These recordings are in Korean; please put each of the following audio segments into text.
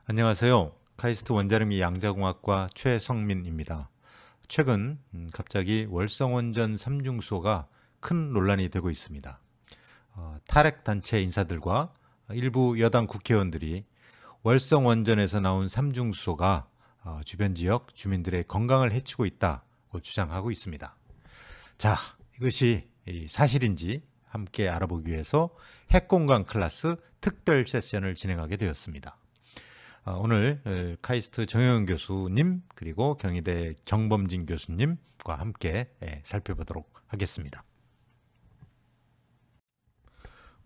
안녕하세요. 카이스트 원자력미 양자공학과 최성민입니다. 최근 갑자기 월성원전 3중수소가 큰 논란이 되고 있습니다. 탈핵단체 인사들과 일부 여당 국회의원들이 월성원전에서 나온 3중수소가 주변 지역 주민들의 건강을 해치고 있다고 주장하고 있습니다. 자, 이것이 사실인지 함께 알아보기 위해서 핵공강 클래스 특별 세션을 진행하게 되었습니다. 오늘 카이스트 정영훈 교수님 그리고 경희대 정범진 교수님과 함께 살펴보도록 하겠습니다.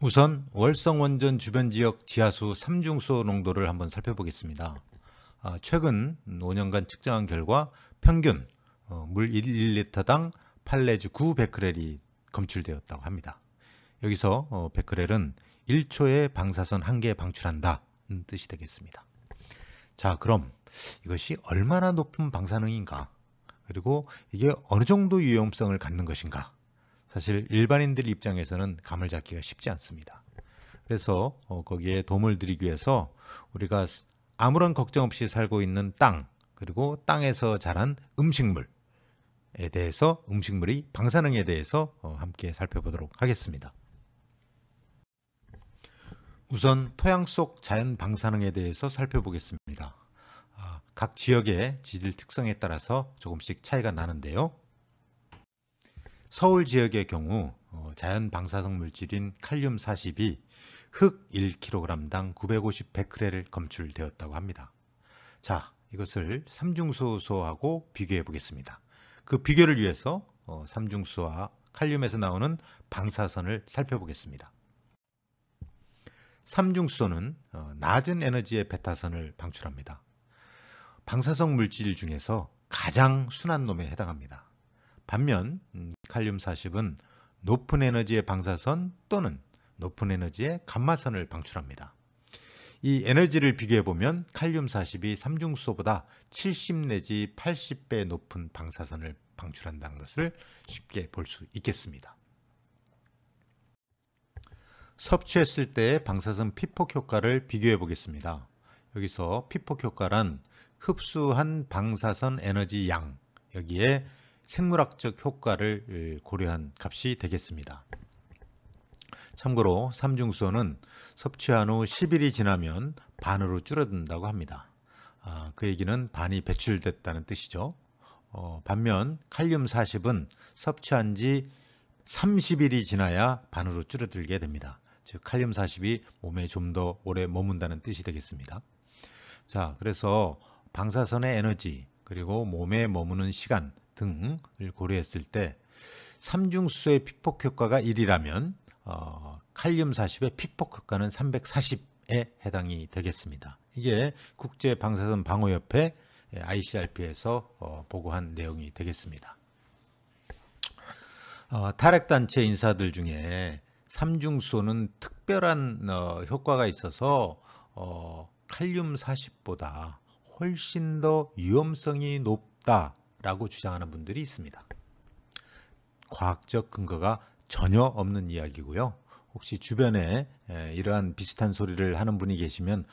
우선 월성원전 주변 지역 지하수 3중수소 농도를 한번 살펴보겠습니다. 최근 5년간 측정한 결과 평균 물 1리터당 8 내지 9 베크렐이 검출되었다고 합니다. 여기서 베크렐은 1초에 방사선 1개 방출한다는 뜻이 되겠습니다. 자, 그럼 이것이 얼마나 높은 방사능인가? 그리고 이게 어느 정도 위험성을 갖는 것인가? 사실 일반인들 입장에서는 감을 잡기가 쉽지 않습니다. 그래서 거기에 도움을 드리기 위해서 우리가 아무런 걱정 없이 살고 있는 땅, 그리고 땅에서 자란 음식물에 대해서, 음식물의 방사능에 대해서 함께 살펴보도록 하겠습니다. 우선 토양 속 자연 방사능에 대해서 살펴보겠습니다. 각 지역의 지질 특성에 따라서 조금씩 차이가 나는데요. 서울 지역의 경우 자연 방사성 물질인 칼륨 40이 흙 1kg당 950 베크렐을 검출되었다고 합니다. 자, 이것을 삼중수소하고 비교해 보겠습니다. 그 비교를 위해서 삼중수소와 칼륨에서 나오는 방사선을 살펴보겠습니다. 삼중수소는 낮은 에너지의 베타선을 방출합니다. 방사성 물질 중에서 가장 순한 놈에 해당합니다. 반면 칼륨 40은 높은 에너지의 방사선 또는 높은 에너지의 감마선을 방출합니다. 이 에너지를 비교해보면 칼륨 40이 삼중수소보다 70 내지 80배 높은 방사선을 방출한다는 것을 쉽게 볼 수 있겠습니다. 섭취했을 때의 방사선 피폭 효과를 비교해 보겠습니다. 여기서 피폭 효과란 흡수한 방사선 에너지 양, 여기에 생물학적 효과를 고려한 값이 되겠습니다. 참고로 삼중수소는 섭취한 후 10일이 지나면 반으로 줄어든다고 합니다. 그 얘기는 반이 배출됐다는 뜻이죠. 반면 칼륨 40은 섭취한 지 30일이 지나야 반으로 줄어들게 됩니다. 즉 칼륨 40이 몸에 좀 더 오래 머문다는 뜻이 되겠습니다. 자, 그래서 방사선의 에너지 그리고 몸에 머무는 시간 등을 고려했을 때 삼중수소의 피폭 효과가 1이라면 칼륨 40의 피폭 효과는 340에 해당이 되겠습니다. 이게 국제방사선 방호협회 ICRP에서 보고한 내용이 되겠습니다. 탈핵단체 인사들 중에 삼중수소는 특별한 효과가 있어서 칼륨 40보다 훨씬 더 위험성이 높다라고 주장하는 분들이 있습니다. 과학적 근거가 전혀 없는 이야기고요. 혹시 주변에 이러한 비슷한 소리를 하는 분이 계시면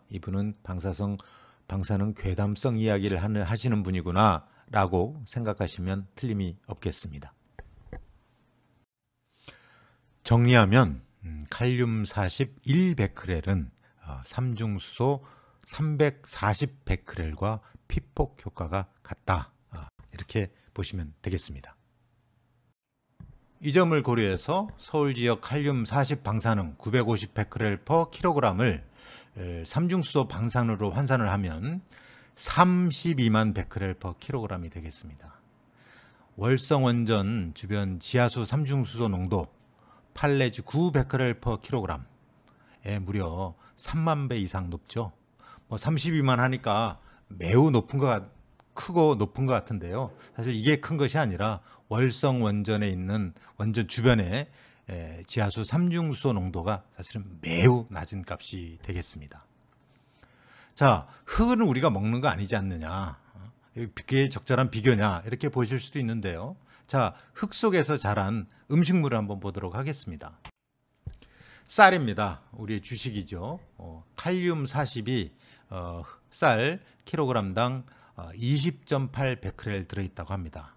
이분은 방사능 괴담성 이야기를 하시는 분이구나 라고 생각하시면 틀림이 없겠습니다. 정리하면 칼륨 40 1베크렐은 삼중수소 340 베크렐과 피폭 효과가 같다. 이렇게 보시면 되겠습니다. 이 점을 고려해서 서울 지역 칼륨 40 방사능 950 베크렐 퍼 킬로그램을 삼중수소 방사능으로 환산을 하면 32만 베크렐 퍼 킬로그램이 되겠습니다. 월성원전 주변 지하수 삼중수소 농도 8 내지 9 베크렐 퍼 킬로그램에 무려 3만 배 이상 높죠. 32만 하니까 매우 크고 높은 것 같은데요. 사실 이게 큰 것이 아니라 월성 원전에 있는 원전 주변에 지하수 삼중수소 농도가 사실은 매우 낮은 값이 되겠습니다. 자, 흙은 우리가 먹는 거 아니지 않느냐? 그게 적절한 비교냐? 이렇게 보실 수도 있는데요. 자, 흙 속에서 자란 음식물을 한번 보도록 하겠습니다. 쌀입니다. 우리의 주식이죠. 칼륨 40이 쌀 킬로그램당 20.8 베크렐 들어있다고 합니다.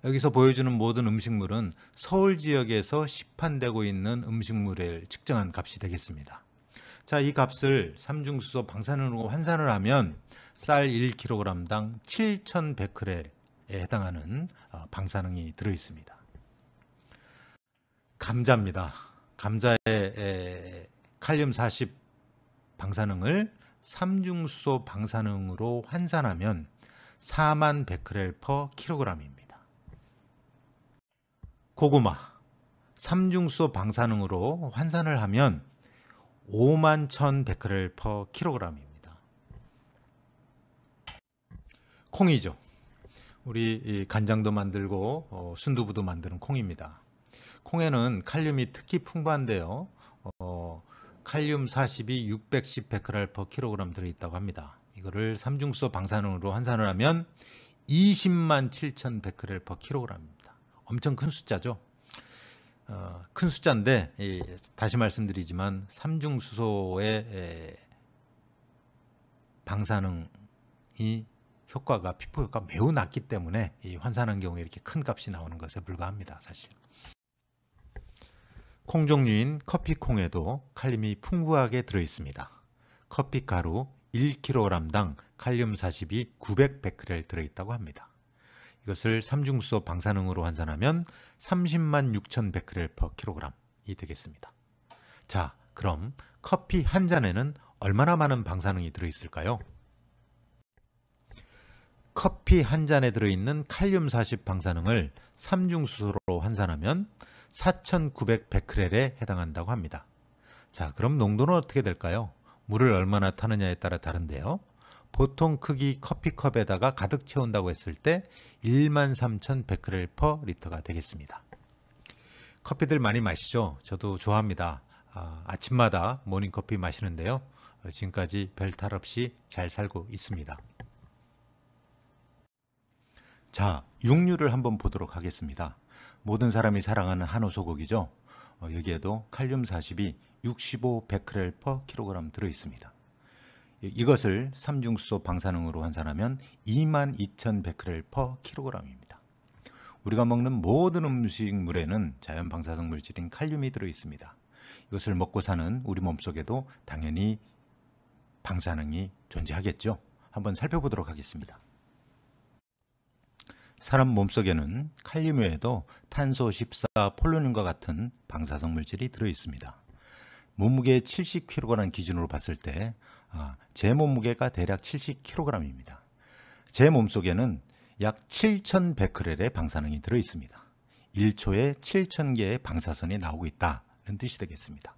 여기서 보여주는 모든 음식물은 서울 지역에서 시판되고 있는 음식물을 측정한 값이 되겠습니다. 자, 이 값을 삼중수소 방사능으로 환산을 하면 쌀 1kg당 7,000 베크렐에 해당하는 방사능이 들어있습니다. 감자입니다. 감자의 칼륨 40 방사능을 삼중수소 방사능으로 환산하면 4만 베크렐 퍼 킬로그램입니다. 고구마 삼중수소 방사능으로 환산을 하면 5만 1,000 베크렐 퍼 킬로그램입니다. 콩이죠. 우리 간장도 만들고 순두부도 만드는 콩입니다. 콩에는 칼륨이 특히 풍부한데요. 칼륨 40이 610 베크렐 퍼 킬로그램 들어있다고 합니다. 이거를 삼중수소 방사능으로 환산을 하면 20만 7천 베크렐 퍼 킬로그램입니다. 엄청 큰 숫자죠. 큰 숫자인데 다시 말씀드리지만 삼중수소의 방사능이 효과가 피부 효과 매우 낮기 때문에 이 환산한 경우에 이렇게 큰 값이 나오는 것에 불과합니다. 사실. 콩 종류인 커피콩에도 칼륨이 풍부하게 들어있습니다. 커피가루 1kg당 칼륨 40이 900 베크렐 들어있다고 합니다. 이것을 삼중수소 방사능으로 환산하면 30만 6천 베크렐 퍼 킬로그램이 되겠습니다. 자, 그럼 커피 한 잔에는 얼마나 많은 방사능이 들어있을까요? 커피 한 잔에 들어있는 칼륨 40 방사능을 삼중수소로 환산하면 4,900 베크렐에 해당한다고 합니다. 자, 그럼 농도는 어떻게 될까요? 물을 얼마나 타느냐에 따라 다른데요. 보통 크기 커피컵에다가 가득 채운다고 했을 때 13,000 베크렐 퍼 리터가 되겠습니다. 커피들 많이 마시죠? 저도 좋아합니다. 아침마다 모닝커피 마시는데요. 지금까지 별 탈 없이 잘 살고 있습니다. 자, 육류를 한번 보도록 하겠습니다. 모든 사람이 사랑하는 한우 소고기죠. 여기에도 칼륨 40이 65 베크렐 퍼 킬로그램 들어있습니다. 이것을 삼중수소 방사능으로 환산하면 22,000 베크렐 퍼 킬로그램입니다. 우리가 먹는 모든 음식물에는 자연 방사성 물질인 칼륨이 들어있습니다. 이것을 먹고 사는 우리 몸속에도 당연히 방사능이 존재하겠죠. 한번 살펴보도록 하겠습니다. 사람 몸속에는 칼륨 외에도 탄소 14, 폴루늄과 같은 방사성 물질이 들어있습니다. 몸무게 70kg라는 기준으로 봤을 때 제 몸무게가 대략 70kg입니다. 제 몸속에는 약 7,000 베크렐의 방사능이 들어있습니다. 1초에 7,000개의 방사선이 나오고 있다는 뜻이 되겠습니다.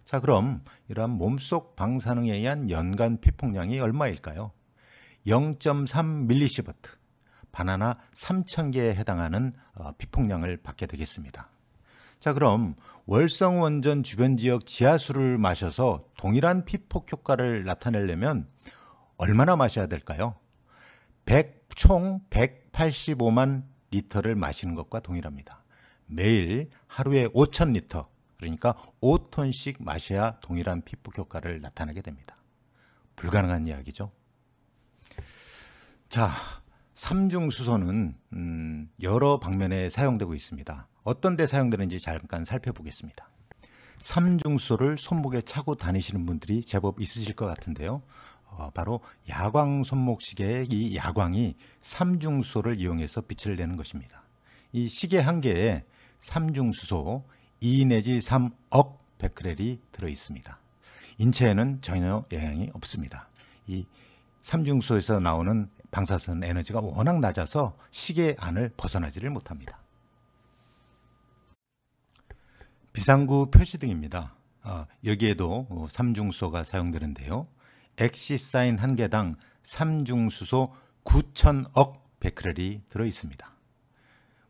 자, 그럼 이러한 몸속 방사능에 의한 연간 피폭량이 얼마일까요? 0.3mSv, 바나나 3,000개에 해당하는 피폭량을 받게 되겠습니다. 자, 그럼 월성원전 주변 지역 지하수를 마셔서 동일한 피폭 효과를 나타내려면 얼마나 마셔야 될까요? 총 185만 리터를 마시는 것과 동일합니다. 매일 하루에 5,000리터, 그러니까 5톤씩 마셔야 동일한 피폭 효과를 나타내게 됩니다. 불가능한 이야기죠. 자, 삼중수소는 여러 방면에 사용되고 있습니다. 어떤 데 사용되는지 잠깐 살펴보겠습니다. 삼중수소를 손목에 차고 다니시는 분들이 제법 있으실 것 같은데요. 바로 야광 손목시계의 이 야광이 삼중수소를 이용해서 빛을 내는 것입니다. 이 시계 한 개에 삼중수소 2 내지 3억 베크렐이 들어있습니다. 인체에는 전혀 영향이 없습니다. 이 삼중수소에서 나오는 방사선 에너지가 워낙 낮아서 시계 안을 벗어나지를 못합니다. 비상구 표시등입니다. 여기에도 삼중수소가 사용되는데요. 엑시 사인 한 개당 삼중수소 9,000억 베크렐이 들어있습니다.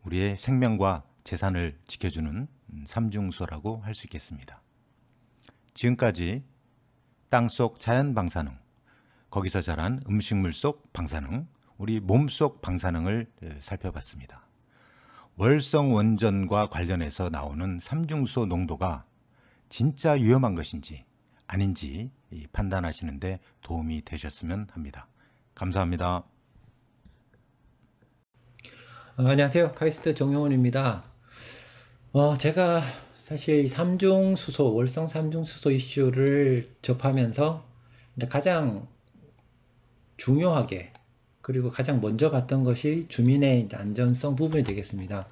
우리의 생명과 재산을 지켜주는 삼중수소라고 할 수 있겠습니다. 지금까지 땅속 자연 방사능, 거기서 자란 음식물 속 방사능, 우리 몸속 방사능을 살펴봤습니다. 월성 원전과 관련해서 나오는 삼중수소 농도가 진짜 위험한 것인지 아닌지 판단하시는데 도움이 되셨으면 합니다. 감사합니다. 안녕하세요. 카이스트 정용훈입니다. 제가 사실 삼중수소, 월성 삼중수소 이슈를 접하면서 가장 중요하게 그리고 가장 먼저 봤던 것이 주민의 안전성 부분이 되겠습니다.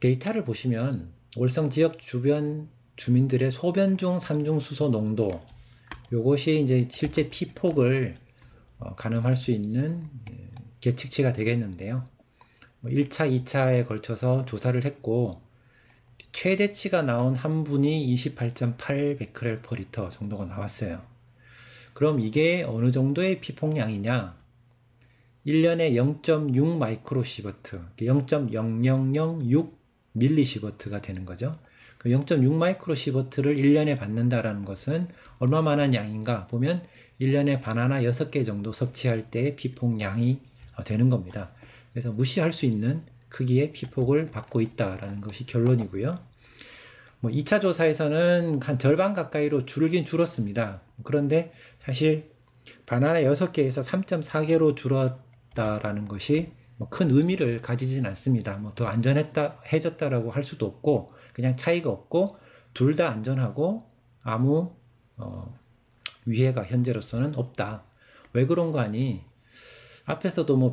데이터를 보시면 월성 지역 주변 주민들의 소변 중 삼중수소 농도, 요것이 이제 실제 피폭을 가늠할 수 있는 계측치가 되겠는데요. 1차, 2차에 걸쳐서 조사를 했고 최대치가 나온 한 분이 28.8 베크렐/리터 정도가 나왔어요. 그럼 이게 어느 정도의 피폭량이냐? 1년에 0.6 마이크로시버트, 0.0006 밀리시버트가 되는 거죠. 그 0.6 마이크로시버트를 1년에 받는다라는 것은 얼마만한 양인가 보면 1년에 바나나 6개 정도 섭취할 때의 피폭량이 되는 겁니다. 그래서 무시할 수 있는 크기의 피폭을 받고 있다라는 것이 결론이고요. 2차 조사에서는 한 절반 가까이로 줄긴 줄었습니다. 그런데 사실 바나나 6개에서 3.4개로 줄었다라는 것이 큰 의미를 가지진 않습니다. 더 안전해졌다라고 할 수도 없고 그냥 차이가 없고 둘 다 안전하고 아무 위해가 현재로서는 없다. 왜 그런 거 아니? 앞에서도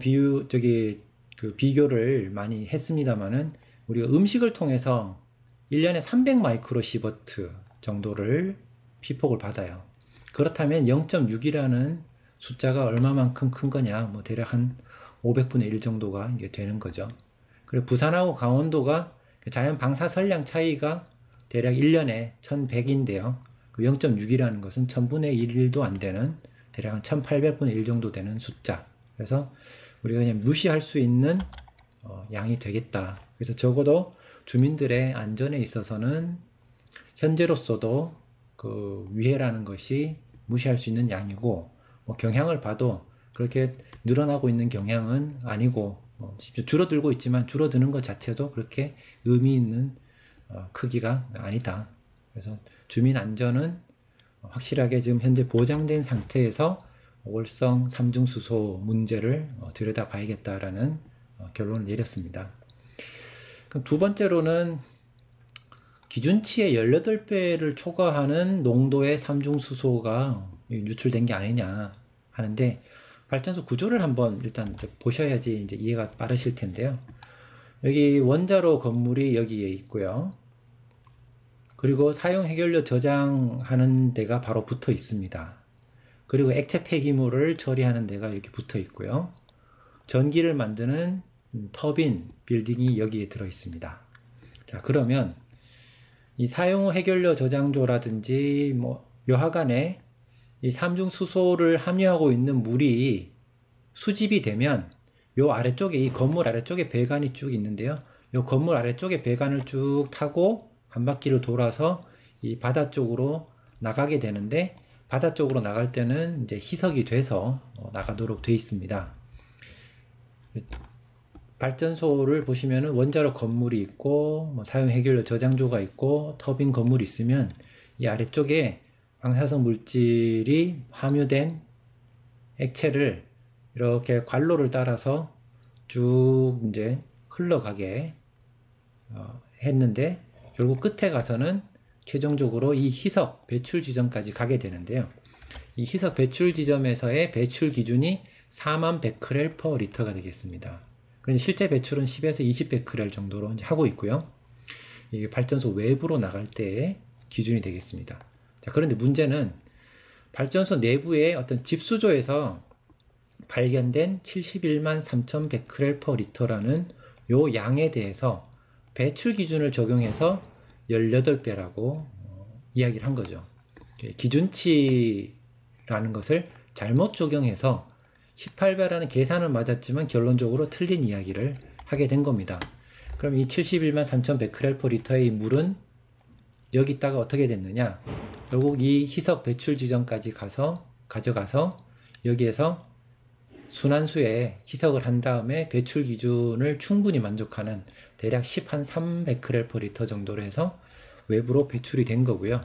비교를 많이 했습니다만은 우리가 음식을 통해서 1년에 300 마이크로시버트 정도를 피폭을 받아요. 그렇다면 0.6이라는 숫자가 얼마만큼 큰 거냐? 대략 한 500분의 1 정도가 이게 되는 거죠. 그리고 부산하고 강원도가 자연 방사선량 차이가 대략 1년에 1100인데요. 0.6이라는 것은 1000분의 1도 안 되는 대략 한 1800분의 1 정도 되는 숫자. 그래서 우리가 그냥 무시할 수 있는 양이 되겠다. 그래서 적어도 주민들의 안전에 있어서는 현재로서도 그 위해라는 것이 무시할 수 있는 양이고 경향을 봐도 그렇게 늘어나고 있는 경향은 아니고 줄어들고 있지만 줄어드는 것 자체도 그렇게 의미 있는 크기가 아니다. 그래서 주민 안전은 확실하게 지금 현재 보장된 상태에서 월성 삼중수소 문제를 들여다봐야겠다라는 결론을 내렸습니다. 그럼 두 번째로는 기준치의 18배를 초과하는 농도의 삼중수소가 유출된 게 아니냐 하는데 발전소 구조를 한번 일단 보셔야지 이제 이해가 빠르실 텐데요. 여기 원자로 건물이 여기에 있고요. 그리고 사용 해결료 저장하는 데가 바로 붙어 있습니다. 그리고 액체 폐기물을 처리하는 데가 여기 붙어 있고요. 전기를 만드는 터빈 빌딩이 여기에 들어 있습니다. 자, 그러면 이 사용 후 해결료 저장소라든지 묘하간에 이 삼중수소를 함유하고 있는 물이 수집이 되면 요 아래쪽에 이 건물 아래쪽에 배관이 쭉 있는데요. 요 건물 아래쪽에 배관을 쭉 타고 한 바퀴를 돌아서 이 바다 쪽으로 나가게 되는데 바다 쪽으로 나갈 때는 이제 희석이 돼서 나가도록 되어 있습니다. 발전소를 보시면은 원자로 건물이 있고 사용 해결료 저장소가 있고 터빈 건물이 있으면 이 아래쪽에 방사성 물질이 함유된 액체를 이렇게 관로를 따라서 쭉 이제 흘러가게 했는데 결국 끝에 가서는 최종적으로 이 희석 배출 지점까지 가게 되는데요. 이 희석 배출 지점에서의 배출 기준이 4만 베크렐/리터가 되겠습니다. 그런데 실제 배출은 10에서 20 베크렐 정도로 이제 하고 있고요. 이게 발전소 외부로 나갈 때의 기준이 되겠습니다. 자, 그런데 문제는 발전소 내부의 어떤 집수조에서 발견된 71만 3천 베크렐/리터라는 요 양에 대해서 배출 기준을 적용해서 18배라고 이야기를 한 거죠. 기준치라는 것을 잘못 적용해서 18배라는 계산은 맞았지만 결론적으로 틀린 이야기를 하게 된 겁니다. 그럼 이 71만 3천 베크렐/리터의 물은 여기다가 어떻게 됐느냐? 결국 이 희석 배출 지점까지 가져가서 여기에서 순환수에 희석을 한 다음에 배출 기준을 충분히 만족하는 대략 13 베크렐/리터 정도로 해서 외부로 배출이 된 거고요.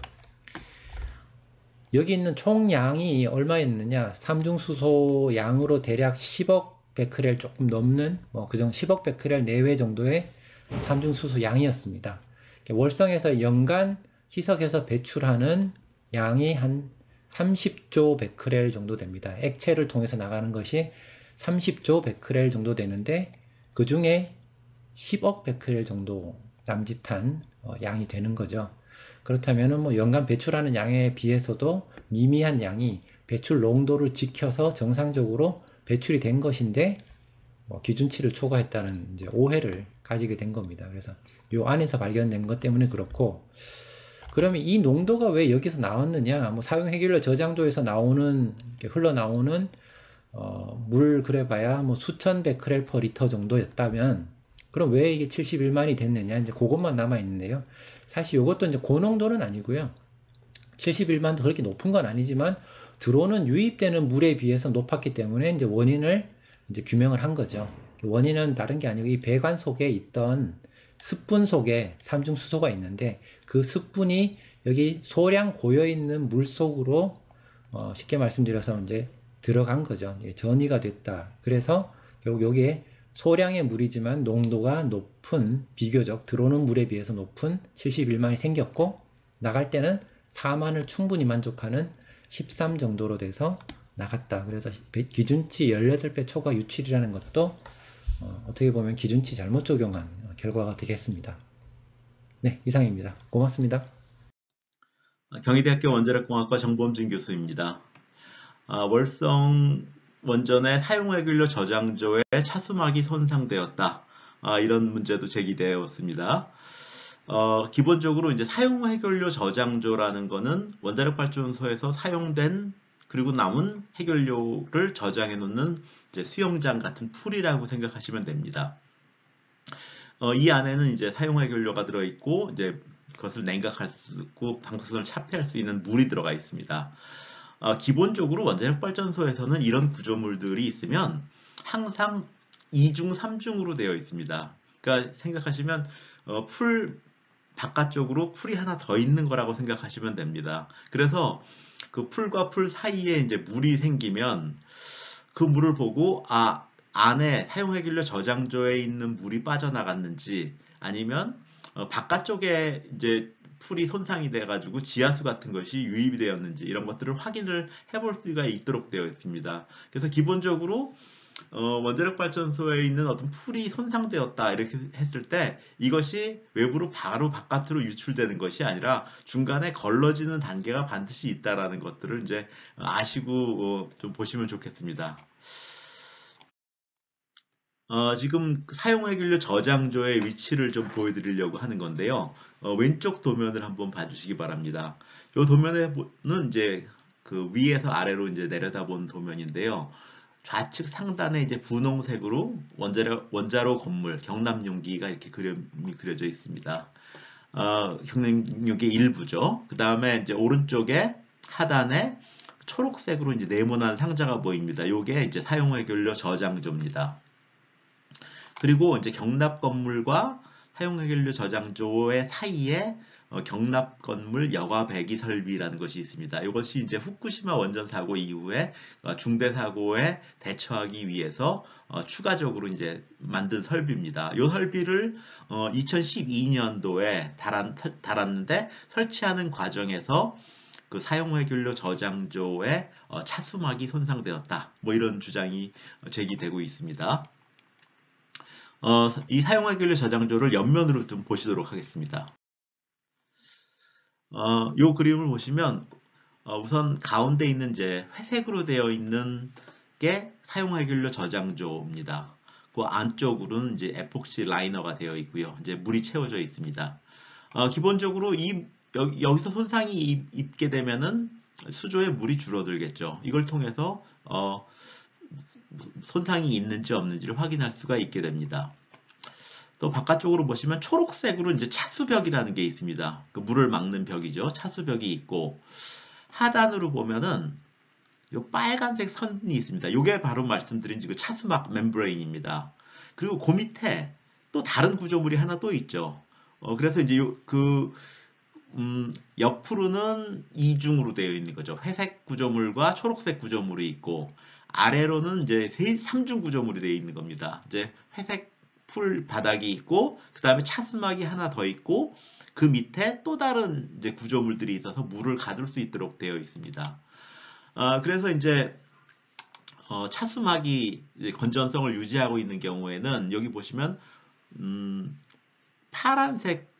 여기 있는 총량이 얼마였느냐? 삼중수소 양으로 대략 10억 베크렐 조금 넘는 그정 10억 베크렐 내외 정도의 삼중수소 양이었습니다. 월성에서 연간 희석해서 배출하는 양이 한 30조 베크렐 정도 됩니다. 액체를 통해서 나가는 것이 30조 베크렐 정도 되는데 그 중에 10억 베크렐 정도 남짓한 양이 되는 거죠. 그렇다면 연간 배출하는 양에 비해서도 미미한 양이 배출 농도를 지켜서 정상적으로 배출이 된 것인데 기준치를 초과했다는 이제 오해를 가지게 된 겁니다. 그래서 이 안에서 발견된 것 때문에 그렇고, 그러면 이 농도가 왜 여기서 나왔느냐? 사용 해결료 저장소에서 나오는 흘러나오는 물 그래봐야 수천 베크렐 퍼 리터 정도였다면 그럼 왜 이게 71만이 됐느냐? 이제 그것만 남아 있는데요. 사실 이것도 이제 고농도는 아니고요. 71만도 그렇게 높은 건 아니지만 들어오는 유입되는 물에 비해서 높았기 때문에 이제 원인을 이제 규명을 한 거죠. 원인은 다른 게 아니고 이 배관 속에 있던 습분 속에 삼중수소가 있는데 그 습분이 여기 소량 고여 있는 물 속으로 쉽게 말씀드려서 이제 들어간 거죠. 전이가 됐다. 그래서 결국 여기에 소량의 물이지만 농도가 높은, 비교적 들어오는 물에 비해서 높은 71만이 생겼고, 나갈 때는 4만을 충분히 만족하는 13 정도로 돼서 나갔다. 그래서 기준치 18배 초과 유출이라는 것도 어떻게 보면 기준치 잘못 적용한 결과가 되겠습니다. 네, 이상입니다. 고맙습니다. 경희대학교 원자력공학과 정범진 교수입니다. 월성 원전의 사용해결료 저장소의 차수막이 손상되었다. 이런 문제도 제기되었습니다. 기본적으로 이제 사용해결료 저장소라는 거는 원자력 발전소에서 사용된 그리고 남은 해결료를 저장해 놓는 이제 수영장 같은 풀이라고 생각하시면 됩니다. 이 안에는 이제 사용해결료가 들어있고 이제 그것을 냉각할 수 있고 방사선을 차폐할 수 있는 물이 들어가 있습니다. 기본적으로 원자력 발전소에서는 이런 구조물들이 있으면 항상 2중, 3중으로 되어 있습니다. 그러니까 생각하시면 풀 바깥쪽으로 풀이 하나 더 있는 거라고 생각하시면 됩니다. 그래서 그 풀과 풀 사이에 이제 물이 생기면 그 물을 보고 안에 사용해결료 저장소에 있는 물이 빠져나갔는지 아니면 바깥쪽에 이제 풀이 손상이 돼가지고 지하수 같은 것이 유입이 되었는지 이런 것들을 확인을 해볼 수가 있도록 되어 있습니다. 그래서 기본적으로 원자력 발전소에 있는 어떤 풀이 손상되었다 이렇게 했을 때 이것이 외부로 바로 바깥으로 유출되는 것이 아니라 중간에 걸러지는 단계가 반드시 있다라는 것들을 이제 아시고 좀 보시면 좋겠습니다. 지금 사용해결료 저장소의 위치를 좀 보여드리려고 하는 건데요. 왼쪽 도면을 한번 봐주시기 바랍니다. 이 도면에는 이제 그 위에서 아래로 이제 내려다본 도면인데요. 좌측 상단에 이제 분홍색으로 원자로 건물 경남용기가 이렇게 그림이 그려져 있습니다. 경남용기 일부죠. 그 다음에 이제 오른쪽에 하단에 초록색으로 이제 네모난 상자가 보입니다. 요게 이제 사용해결료 저장소입니다. 그리고 이제 경납 건물과 사용해결료 저장소의 사이에 경납 건물 여과 배기 설비라는 것이 있습니다. 이것이 이제 후쿠시마 원전 사고 이후에 중대 사고에 대처하기 위해서 추가적으로 이제 만든 설비입니다. 이 설비를 2012년도에 달았는데 설치하는 과정에서 그 사용해결료 저장소의 차수막이 손상되었다. 뭐 이런 주장이 제기되고 있습니다. 이 사용해결료 저장소를 옆면으로 좀 보시도록 하겠습니다. 이 그림을 보시면 우선 가운데 있는 이제 회색으로 되어 있는 게 사용해결료 저장소입니다. 그 안쪽으로는 이제 에폭시 라이너가 되어 있고요. 이제 물이 채워져 있습니다. 기본적으로 여기서 손상이 입게 되면은 수조에 물이 줄어들겠죠. 이걸 통해서 손상이 있는지 없는지를 확인할 수가 있게 됩니다. 또 바깥쪽으로 보시면 초록색으로 이제 차수벽이라는 게 있습니다. 그 물을 막는 벽이죠. 차수벽이 있고 하단으로 보면은 요 빨간색 선이 있습니다. 이게 바로 말씀드린 그 차수막 멤브레인입니다. 그리고 그 밑에 또 다른 구조물이 하나 또 있죠. 그래서 이제 그 옆으로는 이중으로 되어 있는 거죠. 회색 구조물과 초록색 구조물이 있고 아래로는 이제 3중 구조물이 되어 있는 겁니다. 이제 회색 풀 바닥이 있고 그 다음에 차수막이 하나 더 있고 그 밑에 또 다른 이제 구조물들이 있어서 물을 가둘 수 있도록 되어 있습니다. 그래서 이제 차수막이 이제 건전성을 유지하고 있는 경우에는 여기 보시면 파란색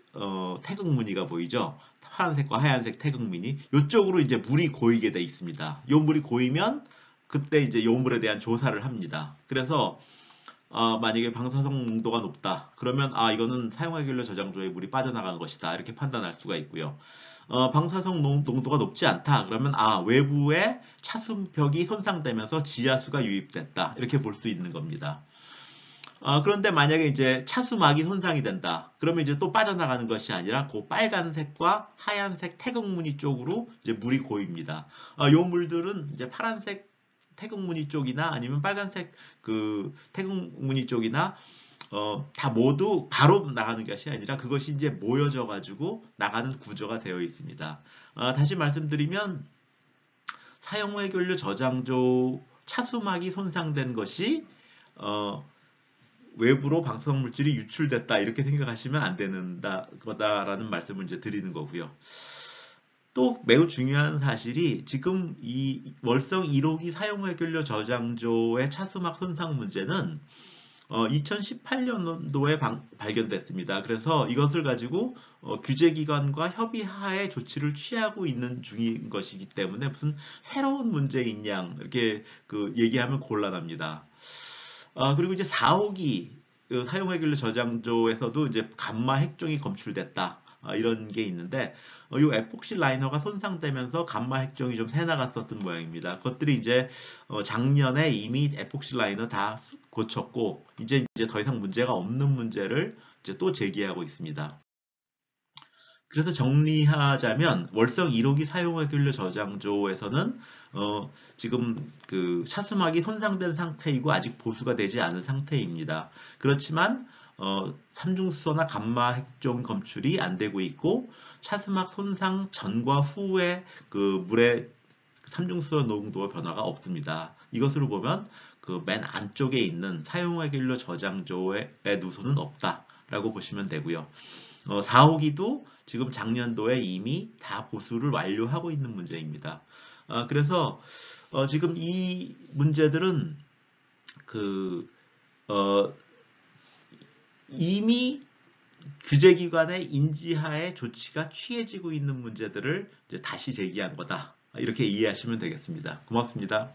태극 무늬가 보이죠? 파란색과 하얀색 태극 무늬. 이쪽으로 이제 물이 고이게 돼 있습니다. 이 물이 고이면 그때 이제 이 물에 대한 조사를 합니다. 그래서 만약에 방사성 농도가 높다. 그러면 이거는 사용하길래 저장조에 물이 빠져나간 것이다. 이렇게 판단할 수가 있고요. 방사성 농도가 높지 않다. 그러면 외부에 차수벽이 손상되면서 지하수가 유입됐다. 이렇게 볼 수 있는 겁니다. 그런데 만약에 이제 차수막이 손상이 된다. 그러면 이제 또 빠져나가는 것이 아니라 그 빨간색과 하얀색 태극무늬 쪽으로 이제 물이 고입니다. 이 물들은 이제 파란색 태극무늬 쪽이나 아니면 빨간색 그 태극무늬 쪽이나 다 모두 바로 나가는 것이 아니라 그것이 이제 모여져 가지고 나가는 구조가 되어 있습니다. 다시 말씀드리면 사용 후 해결료 저장조 차수막이 손상된 것이 외부로 방사성 물질이 유출됐다 이렇게 생각하시면 안 되는다 거다라는 말씀을 이제 드리는 거고요. 또 매우 중요한 사실이 지금 이 월성 1호기 사용 해결료 저장조의 차수막 손상 문제는 2018년도에 발견됐습니다. 그래서 이것을 가지고 규제기관과 협의하에 조치를 취하고 있는 중인 것이기 때문에 무슨 새로운 문제인 양 이렇게 얘기하면 곤란합니다. 그리고 이제 4호기 사용 해결료 저장조에서도 이제 감마 핵종이 검출됐다. 이런 게 있는데 이 에폭시 라이너가 손상되면서 감마 핵종이 좀 새나갔었던 모양입니다. 그것들이 이제 작년에 이미 에폭시 라이너 다 고쳤고 이제 더 이상 문제가 없는 문제를 이제 또 제기하고 있습니다. 그래서 정리하자면 월성 1호기 사용 해결료 저장조에서는 지금 그 차수막이 손상된 상태이고 아직 보수가 되지 않은 상태입니다. 그렇지만 삼중수소나 감마 핵종 검출이 안 되고 있고 차수막 손상 전과 후에 그 물의 삼중수소 농도 변화가 없습니다. 이것으로 보면 그 맨 안쪽에 있는 사용 해결료 저장조의 누수는 없다라고 보시면 되고요. 4호기도 지금 작년도에 이미 다 보수를 완료하고 있는 문제입니다. 그래서 지금 이 문제들은 이미 규제기관의 인지하에 조치가 취해지고 있는 문제들을 이제 다시 제기한 거다. 이렇게 이해하시면 되겠습니다. 고맙습니다.